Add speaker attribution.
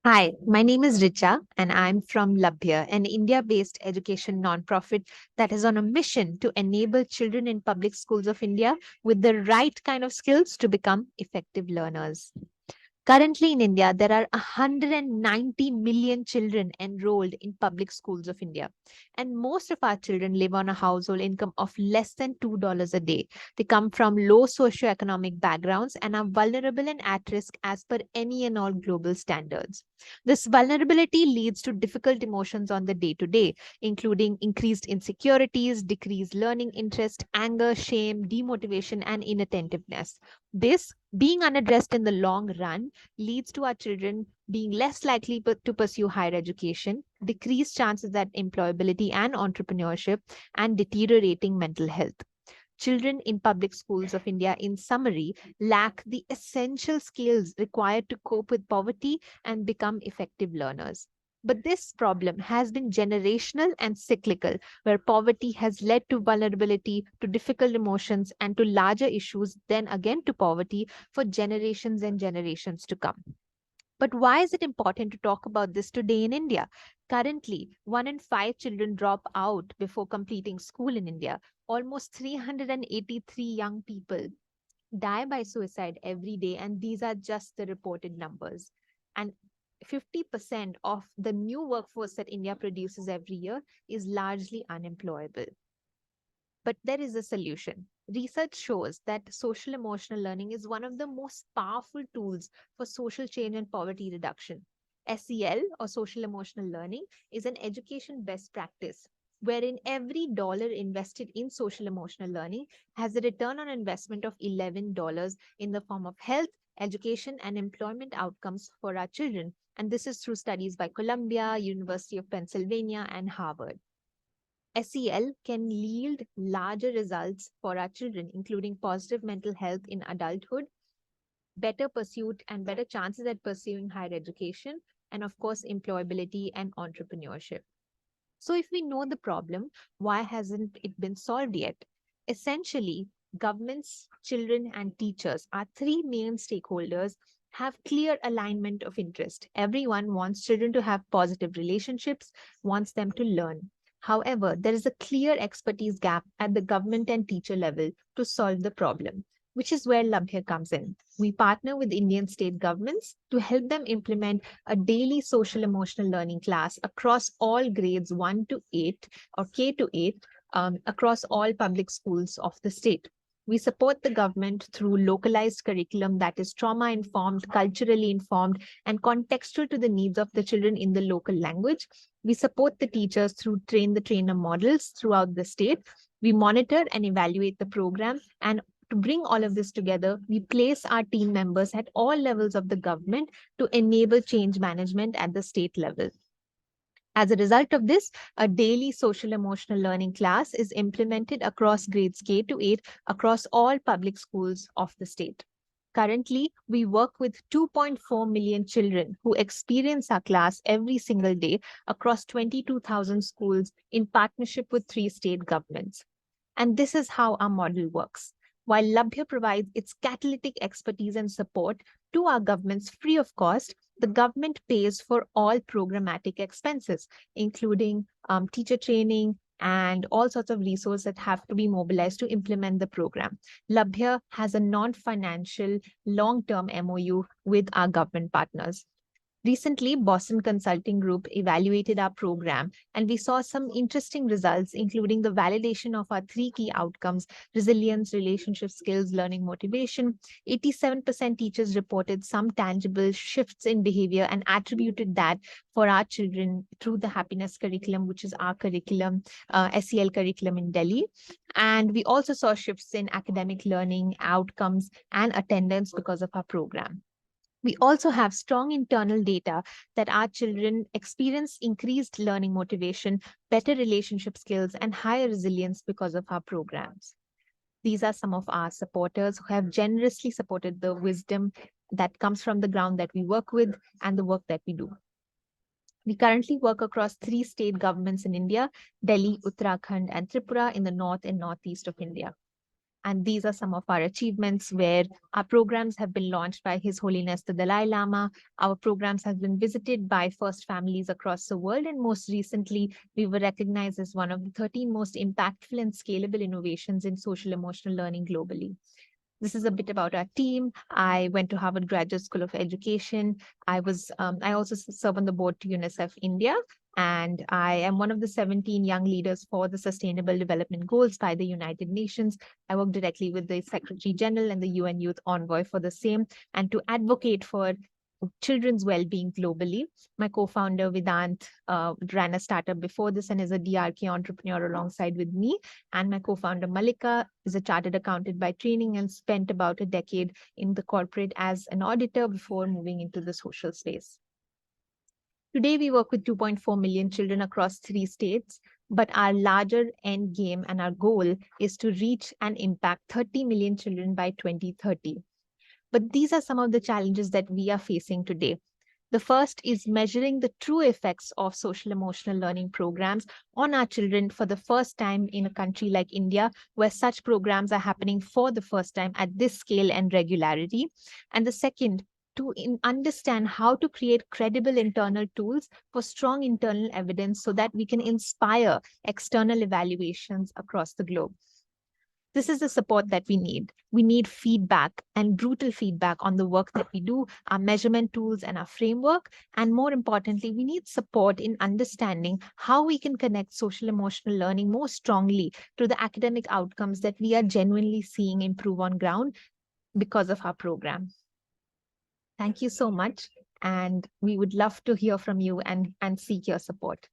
Speaker 1: Hi, my name is Richa, and I'm from Labhya, an India based education nonprofit that is on a mission to enable children in public schools of India with the right kind of skills to become effective learners. Currently in India, there are 190 million children enrolled in public schools of India. And most of our children live on a household income of less than $2 a day. They come from low socioeconomic backgrounds and are vulnerable and at risk as per any and all global standards. This vulnerability leads to difficult emotions on the day to day, including increased insecurities, decreased learning interest, anger, shame, demotivation, and inattentiveness. This being unaddressed in the long run leads to our children being less likely to pursue higher education, decreased chances at employability and entrepreneurship, and deteriorating mental health. Children in public schools of India, in summary, lack the essential skills required to cope with poverty and become effective learners. But this problem has been generational and cyclical, where poverty has led to vulnerability, to difficult emotions, and to larger issues, then again to poverty for generations and generations to come. But why is it important to talk about this today in India? Currently, 1 in 5 children drop out before completing school in India. Almost 383 young people die by suicide every day, and these are just the reported numbers. And 50% of the new workforce that India produces every year is largely unemployable. But there is a solution. Research shows that social emotional learning is one of the most powerful tools for social change and poverty reduction. SEL, or social emotional learning, is an education best practice wherein every dollar invested in social emotional learning has a return on investment of $11 in the form of health, education, and employment outcomes for our children. And this is through studies by Columbia, University of Pennsylvania, and Harvard. SEL can yield larger results for our children, including positive mental health in adulthood, better pursuit and better chances at pursuing higher education, and of course, employability and entrepreneurship. So, if we know the problem, why hasn't it been solved yet? Essentially, governments, children, and teachers, our three main stakeholders, have clear alignment of interest. Everyone wants children to have positive relationships, wants them to learn. However, there is a clear expertise gap at the government and teacher level to solve the problem, which is where Labhya comes in. We partner with Indian state governments to help them implement a daily social emotional learning class across all grades 1 to 8 or K to 8 across all public schools of the state. We support the government through localized curriculum that is trauma informed, culturally informed, and contextual to the needs of the children in the local language. We support the teachers through train the trainer models throughout the state. We monitor and evaluate the program, and to bring all of this together, we place our team members at all levels of the government to enable change management at the state level. As a result of this, a daily social emotional learning class is implemented across grades K to 8 across all public schools of the state. Currently, we work with 2.4 million children who experience our class every single day across 22,000 schools in partnership with three state governments. And this is how our model works. While Labhya provides its catalytic expertise and support to our governments free of cost, the government pays for all programmatic expenses, including teacher training and all sorts of resources that have to be mobilized to implement the program. Labhya has a non financial long term MOU with our government partners. Recently, Boston Consulting Group evaluated our program, and we saw some interesting results, including the validation of our three key outcomes: resilience, relationship skills, learning motivation. 87% teachers reported some tangible shifts in behavior and attributed that for our children through the happiness curriculum, which is our curriculum, SEL curriculum in Delhi. And we also saw shifts in academic learning outcomes and attendance because of our program. We also have strong internal data that our children experience increased learning motivation, better relationship skills, and higher resilience because of our programs. These are some of our supporters who have generously supported the wisdom that comes from the ground that we work with and the work that we do. We currently work across three state governments in India: Delhi, Uttarakhand, and Tripura in the north and northeast of India. And these are some of our achievements where our programs have been launched by His Holiness the Dalai Lama. Our programs have been visited by first families across the world. And most recently, we were recognized as one of the 13 most impactful and scalable innovations in social emotional learning globally. This is a bit about our team. I went to Harvard Graduate School of Education. I also serve on the board to UNICEF India, and I am one of the 17 young leaders for the Sustainable Development Goals by the United Nations. I work directly with the Secretary General and the UN Youth Envoy for the same, and to advocate for children's well-being globally. My co-founder Vedant ran a startup before this and is a DRK entrepreneur alongside with me. And my co-founder Malika is a chartered accountant by training and spent about a decade in the corporate as an auditor before moving into the social space. Today, we work with 2.4 million children across 3 states, but our larger end game and our goal is to reach and impact 30 million children by 2030. But these are some of the challenges that we are facing today. The first is measuring the true effects of social emotional learning programs on our children for the first time in a country like India, where such programs are happening for the first time at this scale and regularity. And the second, to understand how to create credible internal tools for strong internal evidence so that we can inspire external evaluations across the globe. This is the support that we need. We need feedback and brutal feedback on the work that we do, our measurement tools and our framework. And more importantly, we need support in understanding how we can connect social emotional learning more strongly to the academic outcomes that we are genuinely seeing improve on ground because of our program. Thank you so much. And we would love to hear from you and seek your support.